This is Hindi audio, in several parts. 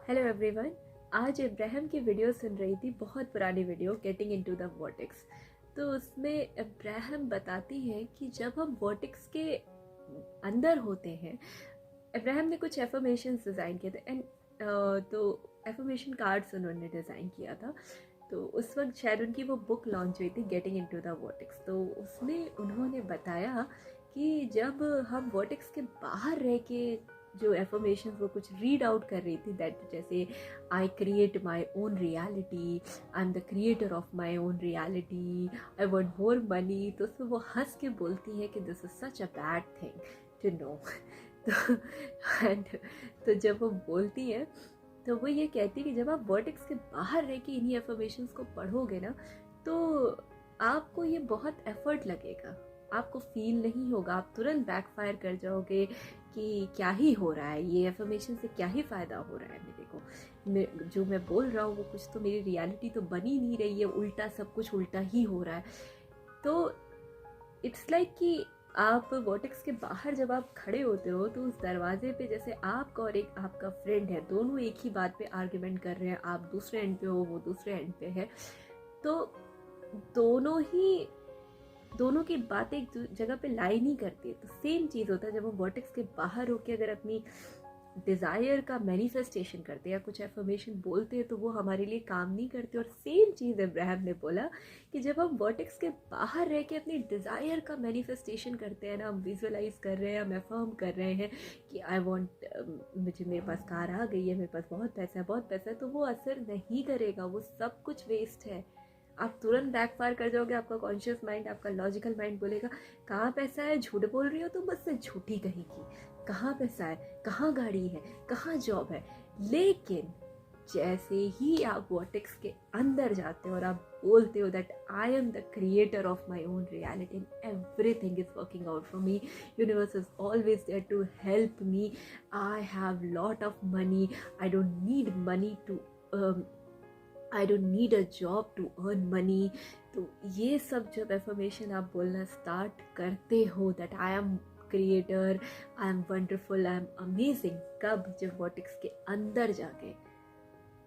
Hello everyone. आज इब्राहिम की वीडियो सुन रही थी, बहुत पुरानी video, getting into the vertex. तो उसमें इब्राहिम बताती है कि जब हम वर्टेक्स के अंदर होते हैं, इब्राहिम ने कुछ एफर्मेशंस डिज़ाइन किए थे एंड तो एफर्मेशन कार्ड्स उन्होंने डिज़ाइन किया था। तो उस वक्त शायद उनकी वो बुक लॉन्च हुई थी, गेटिंग इनटू द वर्टेक्स। तो उसमें उन्होंने बताया कि जब हम वर्टेक्स के बाहर रह के जो एफर्मेशन वो कुछ रीड आउट कर रही थी, दैट जैसे I create my own reality, I am the creator of my own reality, I want more money, तो उसमें वो हंस के बोलती है कि this is such a bad thing to know. तो and, तो जब वो बोलती है तो वो ये कहती है कि जब आप वर्टेक्स के बाहर रह के इन्हीं एफर्मेशंस को पढ़ोगे ना, तो आपको ये बहुत एफर्ट लगेगा, आपको फील नहीं होगा, आप तुरंत बैकफायर कर जाओगे कि क्या ही हो रहा है, ये एफर्मेशन से क्या ही फ़ायदा हो रहा है मेरे को, जो मैं बोल रहा हूँ वो कुछ तो मेरी रियलिटी तो बनी नहीं रही है, उल्टा सब कुछ उल्टा ही हो रहा है। तो इट्स लाइक कि आप वर्टेक्स के बाहर जब आप खड़े होते हो तो उस दरवाजे पे जैसे आपका और एक आपका फ्रेंड है, दोनों एक ही बात पे आर्ग्यूमेंट कर रहे हैं, आप दूसरे एंड पे हो, वो दूसरे एंड पे है, तो दोनों की बातें एक जगह पे लाई नहीं करती। तो सेम चीज़ होता है जब हम वर्टेक्स के बाहर होकर अगर अपनी डिज़ायर का मैनिफेस्टेशन करते हैं या कुछ एफर्मेशन बोलते हैं तो वो हमारे लिए काम नहीं करते। और सेम चीज़ इब्राहिम ने बोला कि जब हम वर्टेक्स के बाहर रह के अपनी डिज़ायर का मैनिफेस्टेशन करते हैं ना, हम विजुअलाइज कर रहे हैं, हम एफर्म कर रहे हैं कि आई वॉन्ट, मुझे मेरे पास कार आ गई है, मेरे पास बहुत पैसा है, तो वो असर नहीं करेगा, वो सब कुछ वेस्ट है। आप तुरंत बैकफायर कर जाओगे, आपका कॉन्शियस माइंड, आपका लॉजिकल माइंड बोलेगा कहाँ पैसा है, झूठ बोल रही हो तुम, मुझसे झूठी कहेगी, कहाँ पैसा है, कहाँ गाड़ी है, कहाँ जॉब है। लेकिन जैसे ही आप वर्टेक्स के अंदर जाते हो और आप बोलते हो that I am the creator of my own reality and everything is working out for me, universe is always there to help me, I have lot of money, I don't need money to, I don't need a job to earn money. तो ये सब जब एफर्मेशन आप बोलना स्टार्ट करते हो that I M creator, I am wonderful, I am amazing, कब जब वर्टेक्स के अंदर जाके,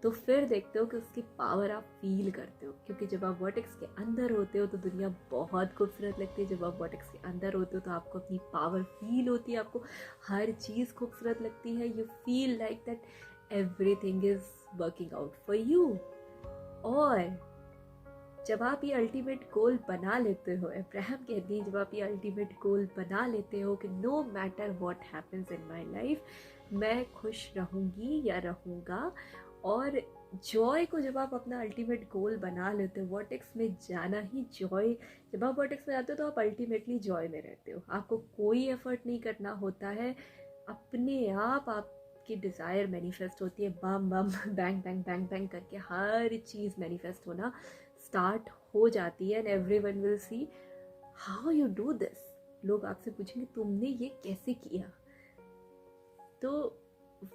तो फिर देखते हो कि उसकी पावर आप फील करते हो। क्योंकि जब आप वर्टेक्स के अंदर होते हो तो दुनिया बहुत खूबसूरत लगती है, जब आप वर्टेक्स के अंदर होते हो तो आपको अपनी पावर फील होती है, आपको हर चीज़ खूबसूरत लगती है, you feel like that everything is working out for you. और जब आप ये अल्टीमेट गोल बना लेते हो, इब्राहिम कहती है, जब आप ये अल्टीमेट गोल बना लेते हो कि no matter what happens in my life, मैं खुश रहूँगी या रहूँगा, और जॉय को जब आप अपना अल्टीमेट गोल बना लेते हो, वर्टेक्स में जाना ही जॉय, जब आप वर्टेक्स में जाते हो तो आप अल्टीमेटली जॉय में रहते हो, आपको कोई एफर्ट नहीं करना होता है, अपने आप की डिज़ायर मैनिफेस्ट होती है, बम बम बैंग बैंग बैंग बैंग करके हर चीज़ मैनिफेस्ट होना स्टार्ट हो जाती है। And everyone will see how you do this, लोग आपसे पूछेंगे तुमने ये कैसे किया। तो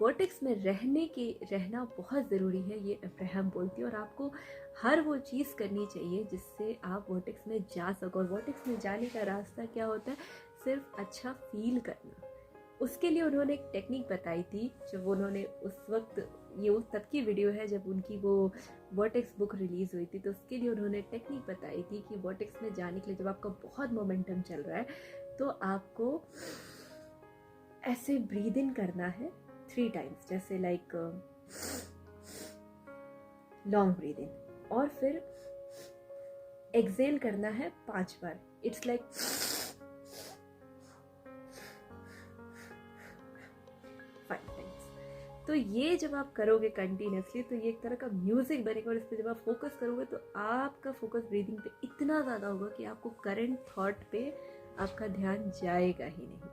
वर्टेक्स में रहना बहुत ज़रूरी है, ये इब्राहिम बोलती है, और आपको हर वो चीज़ करनी चाहिए जिससे आप वर्टेक्स में जा सको। और वर्टेक्स में जाने का रास्ता क्या होता है, सिर्फ अच्छा फील करना। उसके लिए उन्होंने एक टेक्निक बताई थी, जब उन्होंने उस वक्त, ये उस तब की वीडियो है जब उनकी वो वर्टेक्स बुक रिलीज़ हुई थी, तो उसके लिए उन्होंने टेक्निक बताई थी कि वर्टेक्स में जाने के लिए जब आपका बहुत मोमेंटम चल रहा है तो आपको ऐसे ब्रीद इन करना है 3 टाइम्स, जैसे लाइक लॉन्ग ब्रीद इन, और फिर एक्सेल करना है 5 बार, इट्स लाइक तो ये जब आप करोगे कंटिन्यूसली तो ये एक तरह का म्यूजिक बनेगा, और इस पर जब आप फोकस करोगे तो आपका फोकस ब्रीदिंग पे इतना ज़्यादा होगा कि आपको करंट थॉट पे आपका ध्यान जाएगा ही नहीं,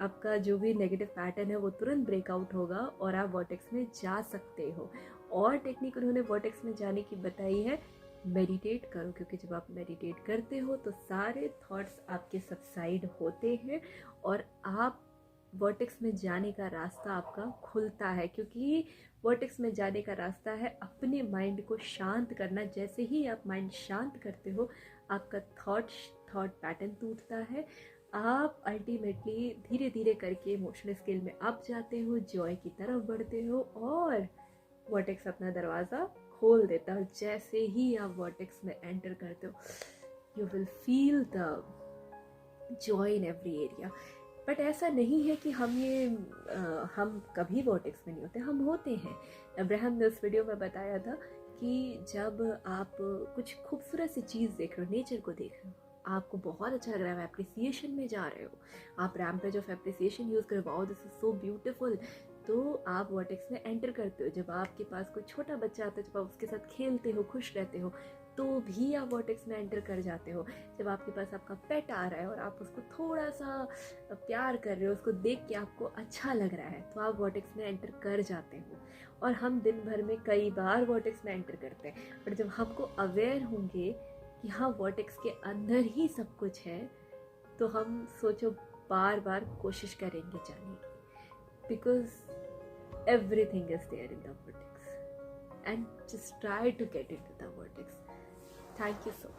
आपका जो भी नेगेटिव पैटर्न है वो तुरंत ब्रेकआउट होगा और आप वर्टेक्स में जा सकते हो। और टेक्निक उन्होंने वर्टेक्स में जाने की बताई है, मेडिटेट करो, क्योंकि जब आप मेडिटेट करते हो तो सारे थॉट्स आपके सबसाइड होते हैं और आप वर्टेक्स में जाने का रास्ता आपका खुलता है। क्योंकि वर्टेक्स में जाने का रास्ता है अपने माइंड को शांत करना। जैसे ही आप माइंड शांत करते हो आपका थॉट पैटर्न टूटता है, आप अल्टीमेटली धीरे धीरे करके इमोशनल स्केल में अप जाते हो, जॉय की तरफ बढ़ते हो, और वर्टेक्स अपना दरवाज़ा खोल देता है। जैसे ही आप वर्टेक्स में एंटर करते हो, you will feel the joy in every area. But ऐसा नहीं है कि हम कभी वर्टेक्स में नहीं होते, हम होते हैं। अब्राहम ने उस वीडियो में बताया था कि जब आप कुछ खूबसूरत सी चीज़ देख रहे हो, नेचर को देख रहे हो, आपको बहुत अच्छा लग रहा है, एप्रिसिएशन में जा रहे हो, आप रैम्पेज ऑफ एप्रिसिएशन यूज़ करो, wow this is so beautiful, तो आप वर्टेक्स में एंटर करते हो। जब आपके पास कोई छोटा बच्चा आता है, जब आप उसके साथ खेलते हो, खुश रहते हो, तो भी आप वर्टेक्स में एंटर कर जाते हो। जब आपके पास आपका पेट आ रहा है और आप उसको थोड़ा सा प्यार कर रहे हो, उसको देख के आपको अच्छा लग रहा है, तो आप वर्टेक्स में एंटर कर जाते हो। और हम दिन भर में कई बार वर्टेक्स में एंटर करते हैं, बट जब हमको अवेयर होंगे कि हाँ वर्टेक्स के अंदर ही सब कुछ है, तो हम सोचो बार बार कोशिश करेंगे जाने की, because everything is there in the vertex, and just try to get into the vortex. Thank you so